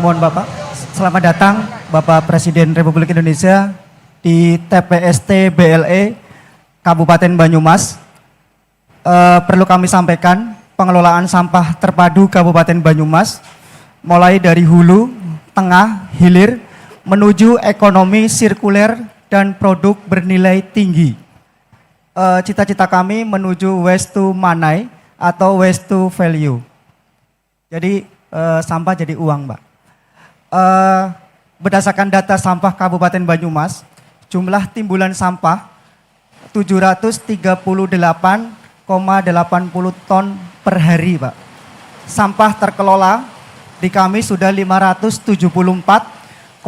mohon Bapak, selamat datang Bapak Presiden Republik Indonesia di TPST BLE Kabupaten Banyumas. Perlu kami sampaikan, pengelolaan sampah terpadu Kabupaten Banyumas mulai dari hulu, tengah, hilir menuju ekonomi sirkuler dan produk bernilai tinggi. Cita-cita kami menuju waste to money atau waste to value. Jadi sampah jadi uang, Mbak. Berdasarkan data sampah Kabupaten Banyumas, jumlah timbulan sampah 738,80 ton per hari, Pak. Sampah terkelola di kami sudah 574,52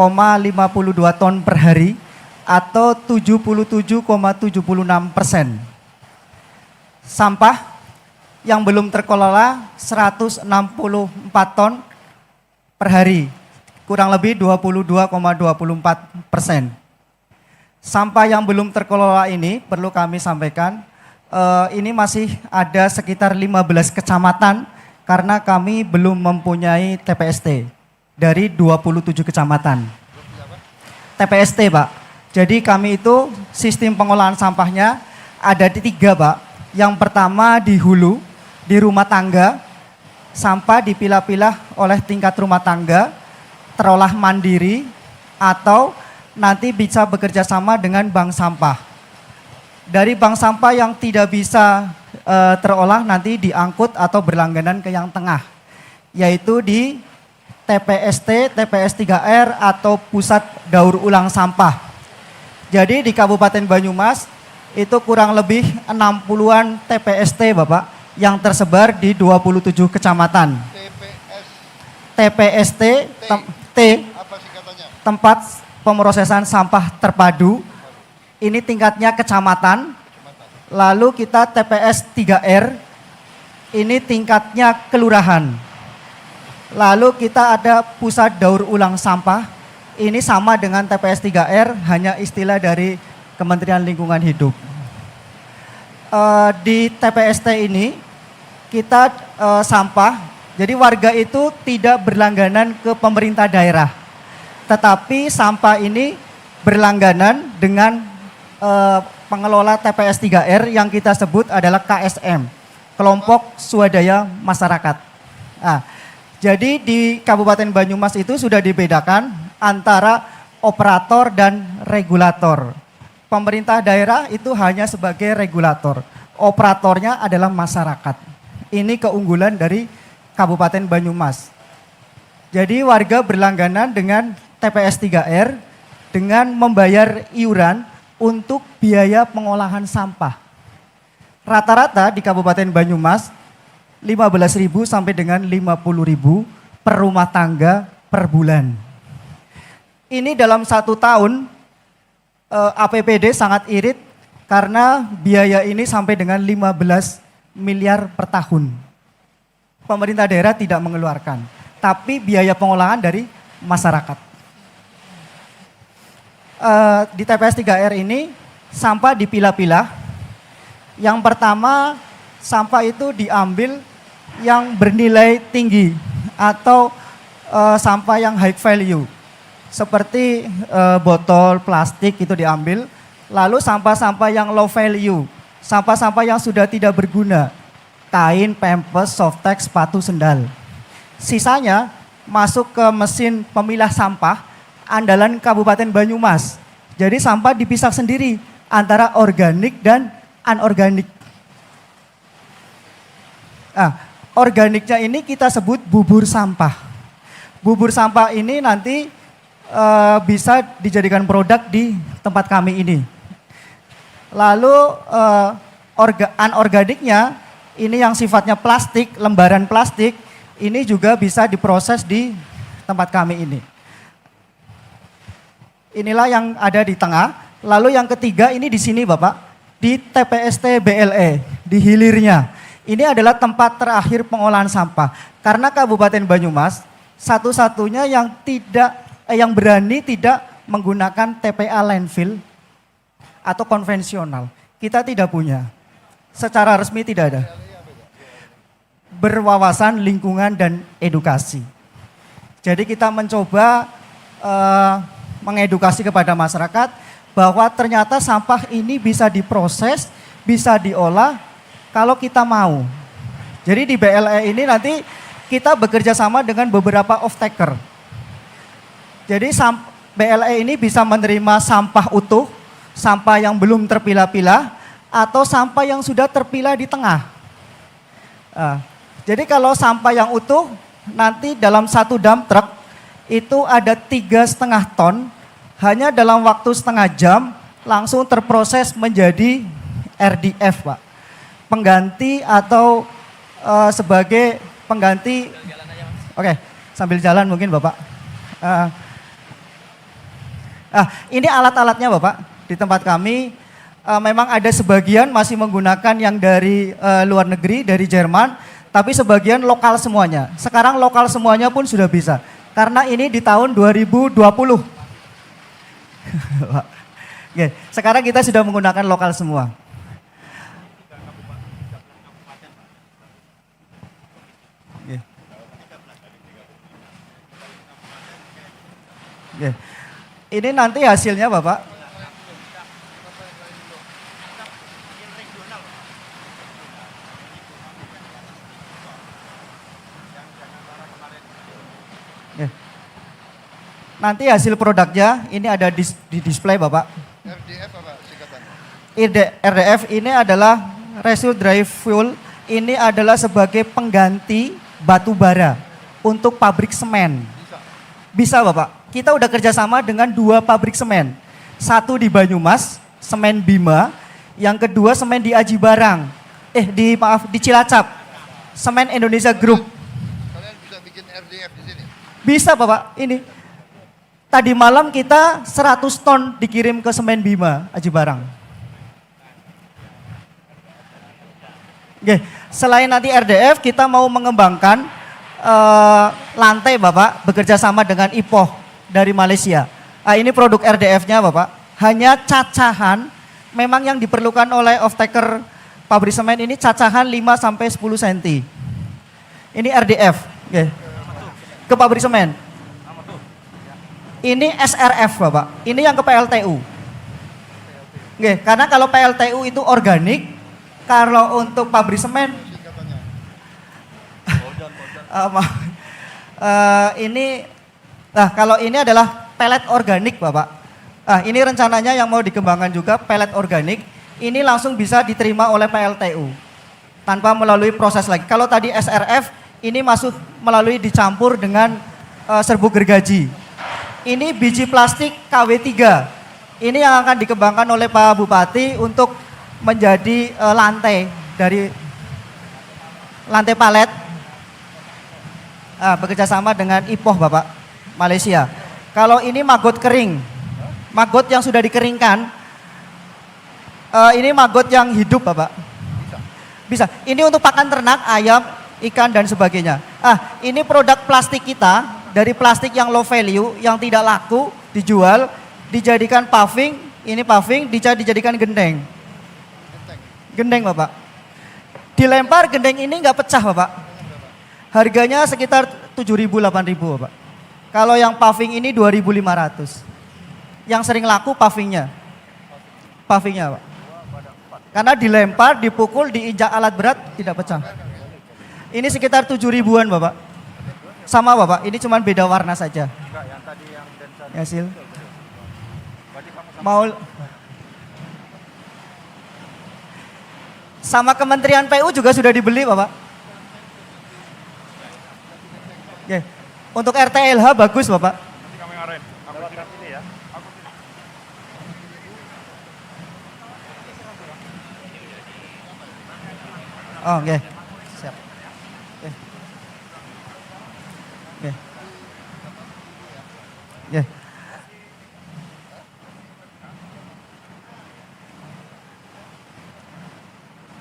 ton per hari atau 77,76%. Sampah yang belum terkelola 164 ton per hari, kurang lebih 22,24%. Sampah yang belum terkelola ini perlu kami sampaikan, ini masih ada sekitar 15 kecamatan karena kami belum mempunyai TPST dari 27 kecamatan. TPST, Pak. Jadi kami itu sistem pengolahan sampahnya ada di 3, Pak. Yang pertama di hulu, di rumah tangga, sampah dipilah-pilah oleh tingkat rumah tangga, terolah mandiri, atau nanti bisa bekerja sama dengan bank sampah. Dari bank sampah yang tidak bisa terolah nanti diangkut atau berlangganan ke yang tengah, yaitu di TPST, TPS 3R atau Pusat Daur Ulang Sampah. Jadi di Kabupaten Banyumas itu kurang lebih 60-an TPST, Bapak, yang tersebar di 27 kecamatan. TPST, tempat pemrosesan sampah terpadu, ini tingkatnya kecamatan. Lalu kita TPS 3R, ini tingkatnya kelurahan. Lalu kita ada Pusat Daur Ulang Sampah, ini sama dengan TPS 3R, hanya istilah dari Kementerian Lingkungan Hidup. Di TPST ini, kita sampah, jadi warga itu tidak berlangganan ke pemerintah daerah. Tetapi sampah ini berlangganan dengan pengelola TPS 3R yang kita sebut adalah KSM, Kelompok Swadaya Masyarakat. Nah, jadi di Kabupaten Banyumas itu sudah dibedakan antara operator dan regulator. Pemerintah daerah itu hanya sebagai regulator, operatornya adalah masyarakat. Ini keunggulan dari Kabupaten Banyumas. Jadi warga berlangganan dengan TPS 3R dengan membayar iuran untuk biaya pengolahan sampah. Rata-rata di Kabupaten Banyumas 15.000 sampai dengan 50.000 per rumah tangga per bulan. Ini dalam 1 tahun APBD sangat irit karena biaya ini sampai dengan 15 miliar per tahun. Pemerintah daerah tidak mengeluarkan, tapi biaya pengolahan dari masyarakat. Di TPS 3R ini sampah dipilah-pilah. Yang pertama, sampah itu diambil yang bernilai tinggi atau sampah yang high value. Seperti botol plastik itu diambil. Lalu sampah-sampah yang low value, sampah-sampah yang sudah tidak berguna, kain, pampers, softex, sepatu, sendal. Sisanya masuk ke mesin pemilah sampah andalan Kabupaten Banyumas. Jadi sampah dipisah sendiri antara organik dan anorganik. Organiknya ini kita sebut bubur sampah. Bubur sampah ini nanti bisa dijadikan produk di tempat kami ini. Lalu anorganiknya ini yang sifatnya plastik, lembaran plastik, ini juga bisa diproses di tempat kami ini. Inilah yang ada di tengah. Lalu yang ketiga ini di sini, Bapak, di TPST BLE, di hilirnya. Ini adalah tempat terakhir pengolahan sampah. Karena Kabupaten Banyumas satu-satunya yang berani tidak menggunakan TPA landfill atau konvensional. Kita tidak punya. Secara resmi tidak ada. Berwawasan lingkungan dan edukasi. Jadi kita mencoba mengedukasi kepada masyarakat bahwa ternyata sampah ini bisa diproses, bisa diolah kalau kita mau. Jadi di BLE ini nanti kita bekerja sama dengan beberapa off-taker. Jadi BLE ini bisa menerima sampah utuh, sampah yang belum terpilah-pilah, atau sampah yang sudah terpilah di tengah. Jadi kalau sampah yang utuh, nanti dalam satu dump truck itu ada 3,5 ton, hanya dalam waktu setengah jam langsung terproses menjadi RDF, Pak. Pengganti atau sebagai pengganti. Oke, sambil jalan mungkin Bapak. Ini alat-alatnya Bapak, di tempat kami memang ada sebagian masih menggunakan yang dari luar negeri, dari Jerman, tapi sebagian lokal semuanya. Sekarang lokal semuanya pun sudah bisa, karena ini di tahun 2020. Oke, sekarang kita sudah menggunakan lokal semua. Oke. Ini nanti hasilnya Bapak. Nanti hasil produknya ini ada di display Bapak. RDF apa singkatannya? RDF ini adalah Residue Dry Fuel. Ini adalah sebagai pengganti batu bara untuk pabrik semen. Bisa Bapak. Kita udah kerjasama dengan 2 pabrik semen. Satu di Banyumas, semen Bima. Yang kedua semen di Aji Barang. Di Cilacap, semen Indonesia Group. Kalian bisa bikin RDF di sini? Bisa Bapak, ini. Tadi malam kita 100 ton dikirim ke semen Bima, Aji Barang. Oke, selain nanti RDF, kita mau mengembangkan lantai Bapak, bekerja sama dengan IPOH dari Malaysia. Ini produk RDF-nya Bapak, hanya cacahan, memang yang diperlukan oleh off-taker pabrik semen ini cacahan 5-10 cm. Ini RDF, oke. Ke pabrik semen. Ini SRF Bapak, ini yang ke PLTU. Oke, karena kalau PLTU itu organik, kalau untuk pabrik semen, kalau ini adalah pelet organik Bapak. Ini rencananya yang mau dikembangkan juga pelet organik. Ini langsung bisa diterima oleh PLTU tanpa melalui proses lagi. Kalau tadi SRF ini masuk melalui dicampur dengan serbuk gergaji. Ini biji plastik KW3. Ini yang akan dikembangkan oleh Pak Bupati untuk menjadi lantai dari lantai palet. Bekerjasama dengan IPOH Bapak, Malaysia. Kalau ini maggot kering, maggot yang sudah dikeringkan, ini maggot yang hidup Bapak. Bisa. Ini untuk pakan ternak, ayam, ikan dan sebagainya. Ini produk plastik kita, dari plastik yang low value, yang tidak laku, dijual, dijadikan paving, ini paving, dijadikan gendeng. Gendeng Bapak. Dilempar gendeng ini nggak pecah Bapak. Harganya sekitar 7.000-8.000 Bapak. Kalau yang paving ini 2.500. Yang sering laku pavingnya. Pavingnya Pak. Karena dilempar, dipukul, diinjak alat berat tidak pecah. Ini sekitar 7.000-an Bapak. Sama Bapak, ini cuma beda warna saja. Hasil. Mau sama Kementerian PU juga sudah dibeli Bapak. Oke. Untuk RTLH bagus Bapak. Oh, oke. Siap. Oke. Oke. Oke.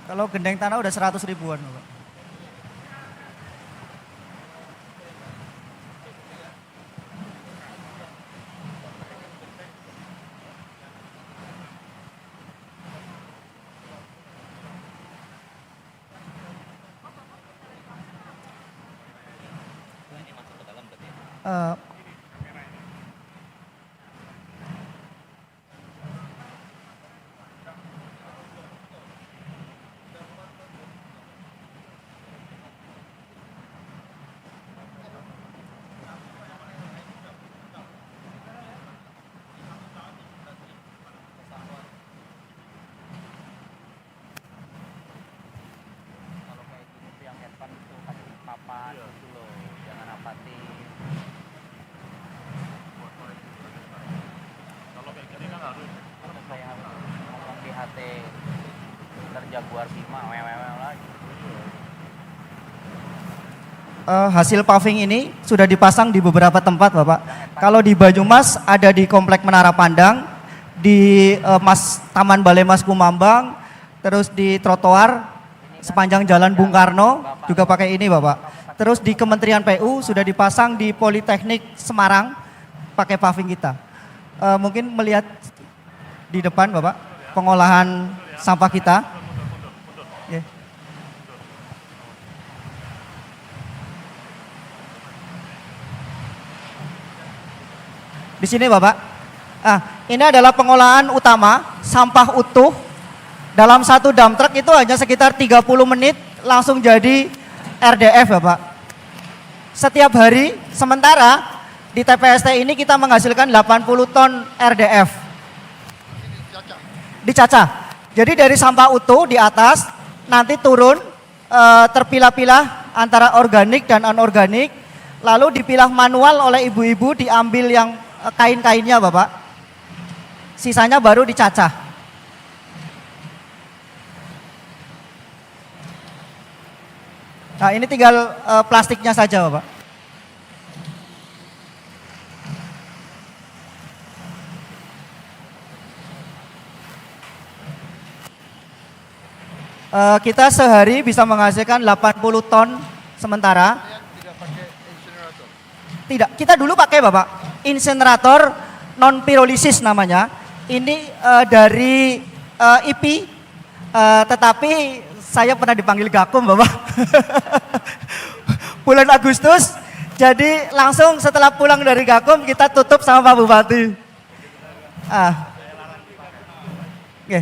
Kalau gendeng tanah udah 100 ribuan Bapak. Eh, Kalau kayak gini tuh yang headphone itu kasih papan gitu loh, jangan apatis. Kalau kayak gini kan harus Saya harus ngomong di HT ntar Jaguar Bima wewewe lagi. hasil paving ini sudah dipasang di beberapa tempat, Bapak. Kalau di Banyumas ada di Komplek Menara Pandang, di Taman Balai Mas Kumambang, terus di trotoar sepanjang Jalan Bung Karno juga pakai ini, Bapak. Terus di Kementerian PU sudah dipasang di Politeknik Semarang pakai paving kita. Mungkin melihat di depan, Bapak, pengolahan sampah kita. Ya. Di sini, Bapak. Ini adalah pengolahan utama sampah utuh. Dalam satu dump truck itu hanya sekitar 30 menit langsung jadi RDF, Bapak. Setiap hari, sementara di TPST ini kita menghasilkan 80 ton RDF. Ini caca. Dicacah. Jadi dari sampah utuh di atas nanti turun terpilah-pilah antara organik dan anorganik, lalu dipilah manual oleh ibu-ibu, diambil yang kain-kainnya, Bapak. Sisanya baru dicacah. Nah, ini tinggal plastiknya saja, Bapak. Kita sehari bisa menghasilkan 80 ton sementara. Kalian tidak pakai incinerator. Tidak, kita dulu pakai, Bapak, insinerator non pirolisis namanya. Ini dari IPI, tetapi saya pernah dipanggil Gakum, Bapak. Bulan Agustus, jadi langsung setelah pulang dari Gakum kita tutup sama Pak Bupati. Oke.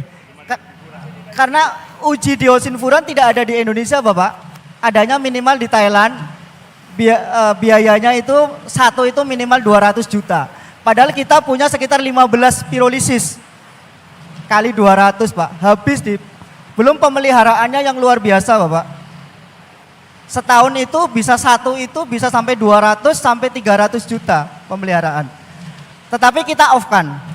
Karena uji diosin-furan tidak ada di Indonesia, Bapak. Adanya minimal di Thailand. Biayanya itu satu itu minimal 200 juta. Padahal kita punya sekitar 15 pirolisis. Kali 200, Pak. Habis di belum pemeliharaannya yang luar biasa, Bapak. Setahun itu bisa satu itu bisa sampai 200 sampai 300 juta pemeliharaan. Tetapi kita off-kan.